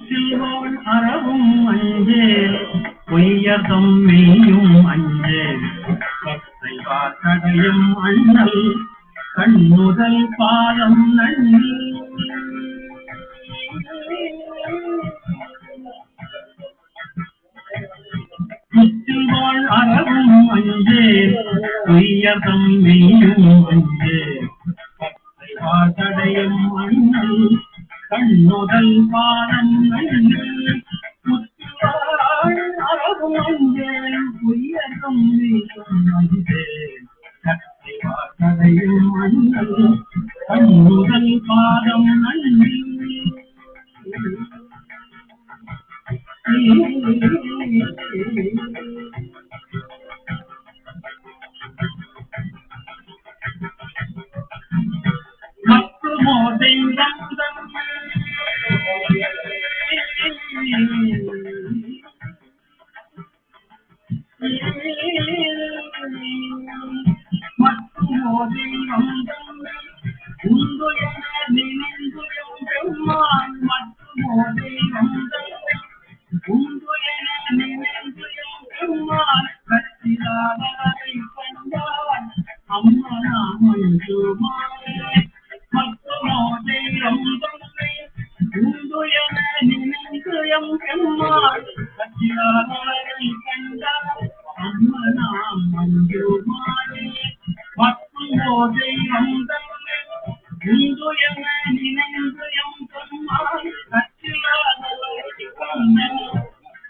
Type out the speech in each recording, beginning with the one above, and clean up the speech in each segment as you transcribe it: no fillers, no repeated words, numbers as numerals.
முற்றில்வாள் அறவும் அஞ்சேல் பொய்யதம் மெய்யும் அஞ்சேல் பத்தை வாசடையும் அண்ணல் கண்ணுதல் பாதம் நன்னி முற்றில்வாள் அறவும் அஞ்சேல் பொய்யதம் மெய்யும் அஞ்சேல் பத்தை வாசடையும் அண்ணல் கண்ணுதல் பாதம் நன்னி முற்றில்வாள் அறவும் அஞ்சேல் பொய்யதம் மெய்யும் அஞ்சேல் கத்தை வாசடையும் அண்ணல் கண்ணுதல் பாதம் நன்னி மற்றுமோ தெய்வம் மற்றுமோ தெய்வம் உண்டு என நினைந்துயம் பெருமான் மற்றுமோ தெய்வம் உண்டு என நினைந்துயம் பெருமான் கற்றிலாதரை கண்டான் அம்மனா மஞ்சுமாரே மற்றுமோ தெய்வம் உண்டு என நினைந்துயம் பெருமான் கற்றிலாதரை கண்டான் அம்மனா மஞ்சுமாரே மற்றுமோ தெய்வம் உண்டு என நினைந்துயம் பெருமான் கற்றிலாதரை கண்டான்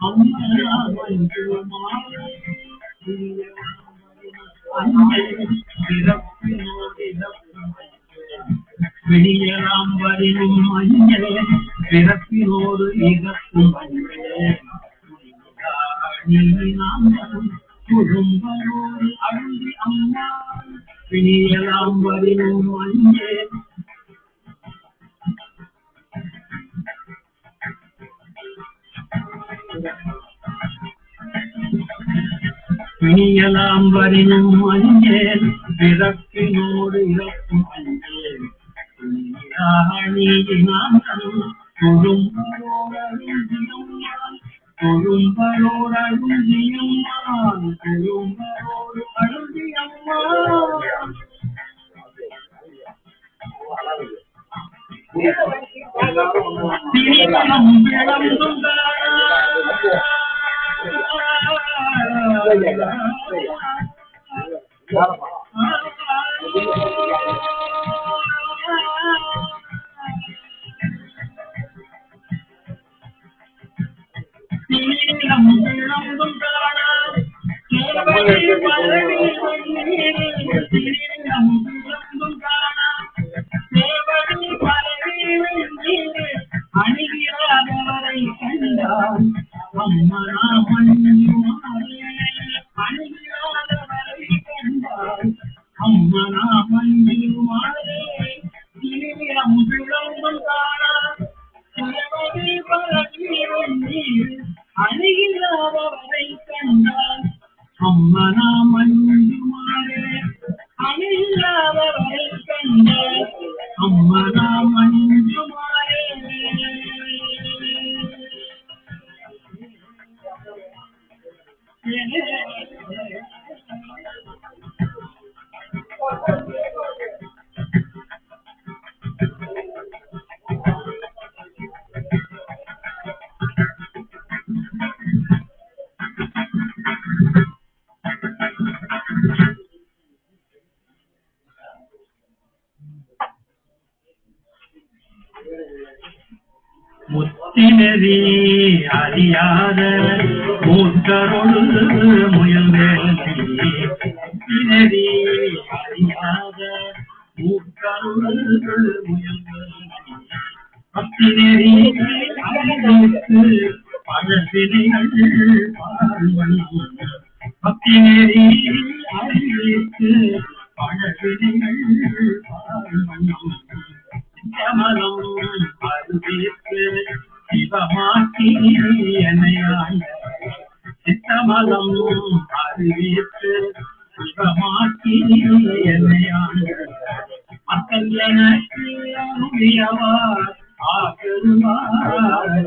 அம்மனா மஞ்சுமாரே விடியலாம் வரினும் மஞ்சள் பிறப்பினோடு இறக்கும் மஞ்சள் குடும்பரோடு அழுதி அம்மா விடியலாம் வரினும் மஞ்சள் பிணியலாம் வரினும் அஞ்சேல் பிறப்பினோடு இறக்கும் அஞ்சேல் கொழும்பரோடு அழுதியம்மான் கொழும்பரோடு அழுதியம்மா திரிமணம் விளம்பும் அணிகிறாதவரை கண்டான் அம்மனா மஞ்சுமாரே அணிகிறாதவரை கண்டான் அம்மனா மஞ்சுமாரே திரியம் விளம்பும் காணா சேவடி பரவீரும் நீர் அணிகிறாதவரை கண்டான் அம்மனா மஞ்சுமாரே அணிகிறாதவரை கண்டான் அம்மனா மஞ்சுமாரே முத்தினரி அறியாத மூத்தரொடு முயல்வேலி முத்தினரி அறியாத மூத்தரொடு முயல்வேலி பத்தினரி அறிவித்து பழசினைகள் பார்வண்ணம் பத்தினரி அறிவித்து பழசினைகள் பார்வண்ணம் கமலம் அறிவித்து சிவமாக்கி என்னையாண்ட சித்தமலம் அறிவித்து சிவமாக்கி என்னையாண்ட மக்கள் எனக்கு அருளியவார் ஆகருவார்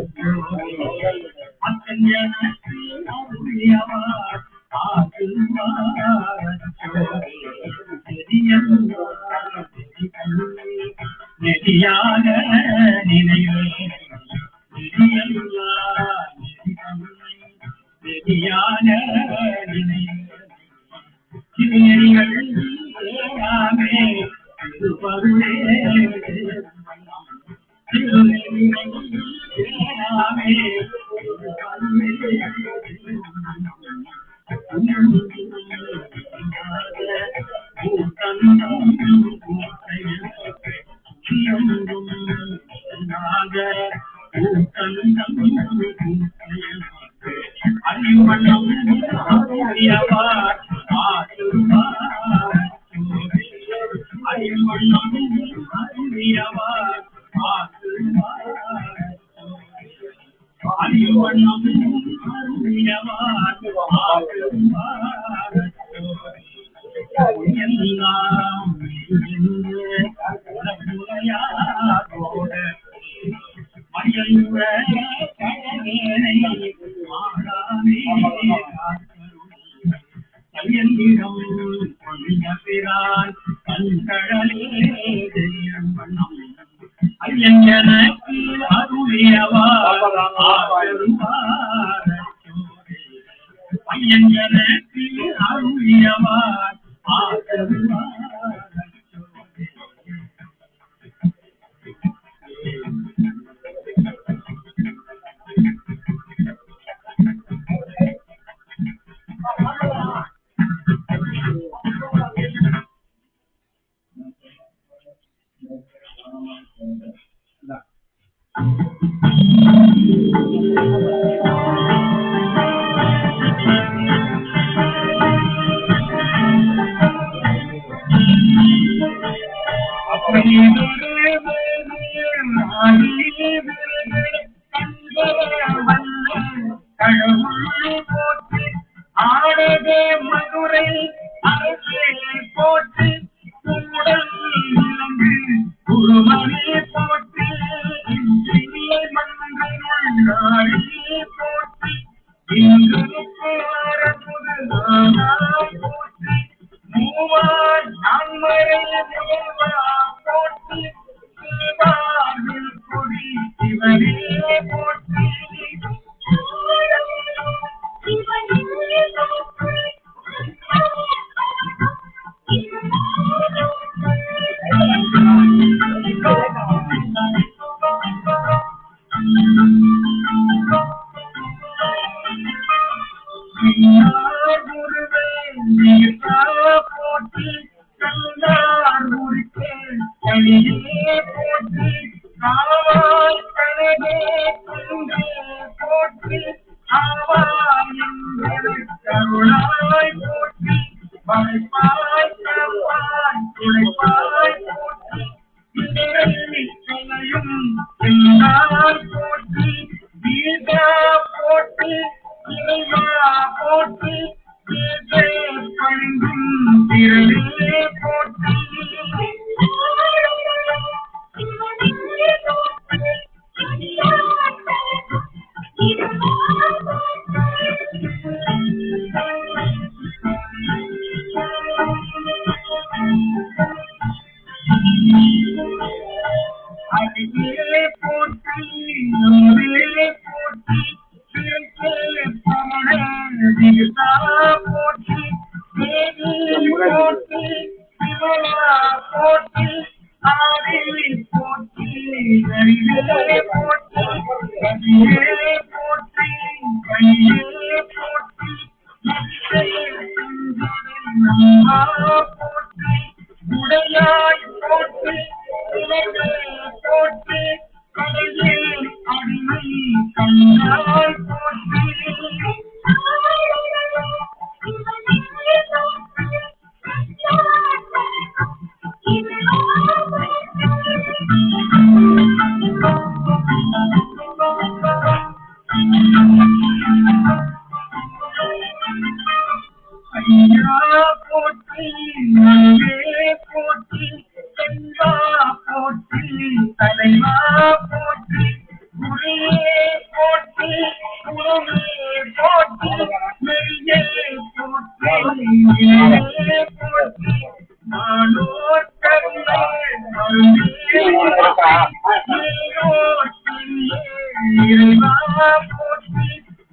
இறைவா போற்றி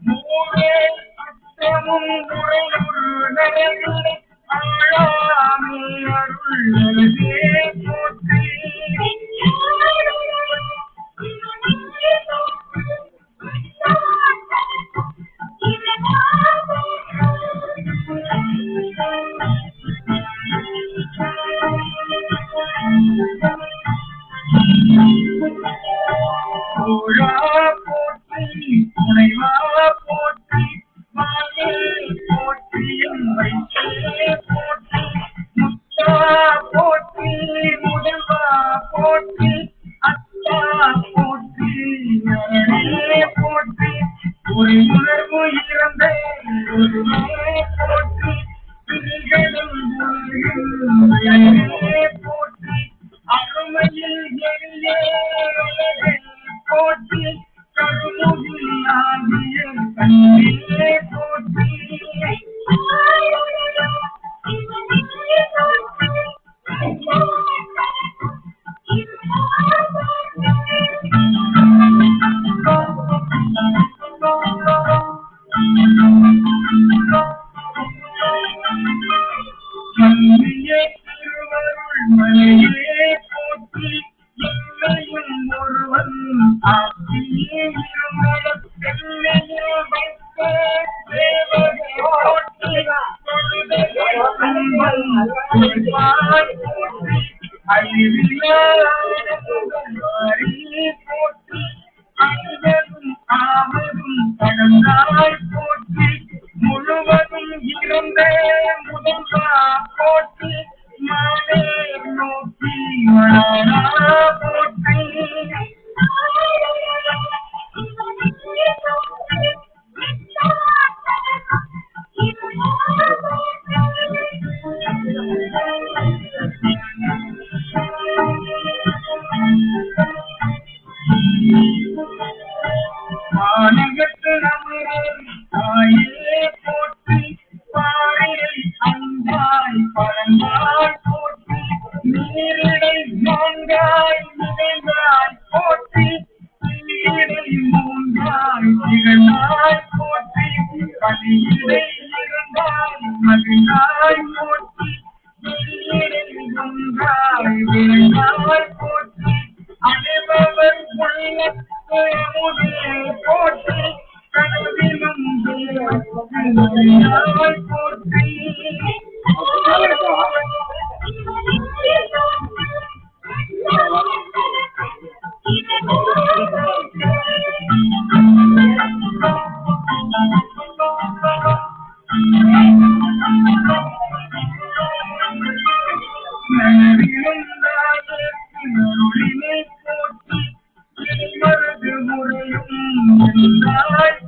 மூவே அச்சமும் முறையொரு நரகிலே ஆழாமே அருள்களே போற்றி கோழா போற்றி துணைவா போற்றி மாயே போற்றி எம்மை போற்றி முத்தா போற்றி முதல்வா போற்றி அத்தா போற்றி அரணே போற்றி ஒரு உணர்வு இறந்த போற்றி திங்களும் போற்றி அருமையில் எளிய போற்றி கருமுகிலாகிய கண்ணே போற்றி மல்லியே திருவருள் மலையே போற்றி என்னையும் ஒருவன் ஆக்கியே இருமலம் சென்னையில் வைத்த தேவனை போற்றி போற்றி அழிவிலாரி போற்றி அன்பதும் ஆவதும் கடந்தாய் போற்றி முழுவதும் இருந்த முதல்வா போற்றி மானே நோக்கி வளரா போற்றி மாநிலத்து நமரே தாயே போற்றி பாறையை அன்பாய் பரந்தாய் போற்றி நீரிடை மாங்காய் நினைவாய் போற்றி நீரிடை மூன்றாய் திகழாய் போற்றி கலியிடை இருந்தாய் மகிழாய் போற்றி நீரிடை ஒன்றாய் விளைந்தாய் போற்றி அனைவர் உள்ளத்து அமுதே போற்றி கனவிலும் போற்றி நனவிலுண்டாயே போற்றி மருது முறையும்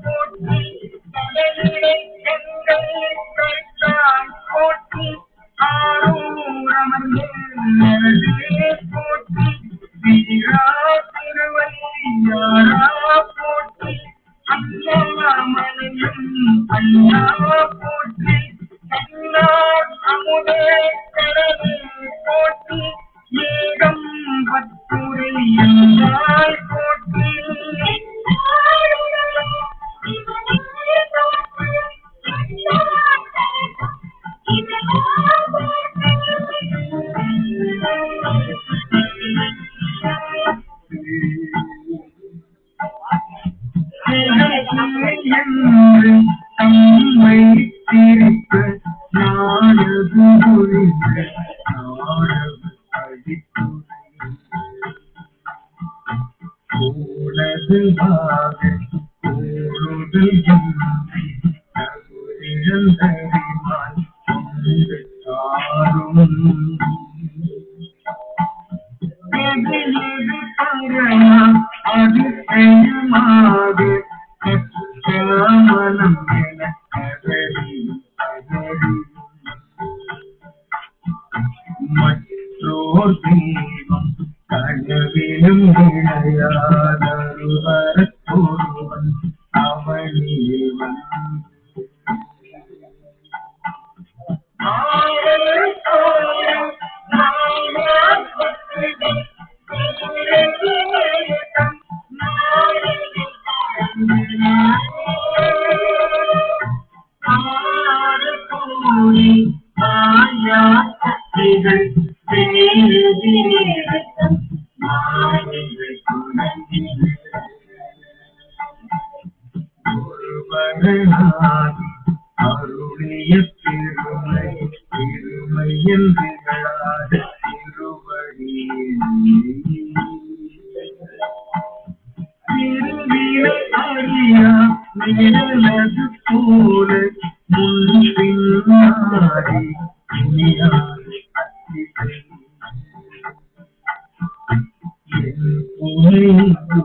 போற்றி கடலிடை கண்கள் கரைத்தாய் போற்றி ஆரூரமர்ந்தே போற்றி வீரா திருவையாரா போற்றி அண்ணாமலையும் அண்ணா போற்றி அண்ணார் அமுதே கடலே போற்றி ஏகம் பத்துரை என்றாய் போற்றி என்று தம்மை திரிப்பு நாடது ஒழிந்த நாடது அழித்து கூடது ஆக கூடுதல் இழந்தறிவாய் கொண்டு தாரும் அது செய்யுமாக கமலம் என கதறி மற்றோர் தெய்வம் கனவிலும் இணையாதொருவன் அவனியே ஆரகோடி மாயா சக்திகள் வேதிரத்தம் மாயைகள் துணங்கின ஒருவனாகி அருளிய பெருமை பெருமை என்றாத திருவடியே திருவினை அறியா நிழலது போல முன் பின்னாடி இனியாறு அத்திகை என் புனை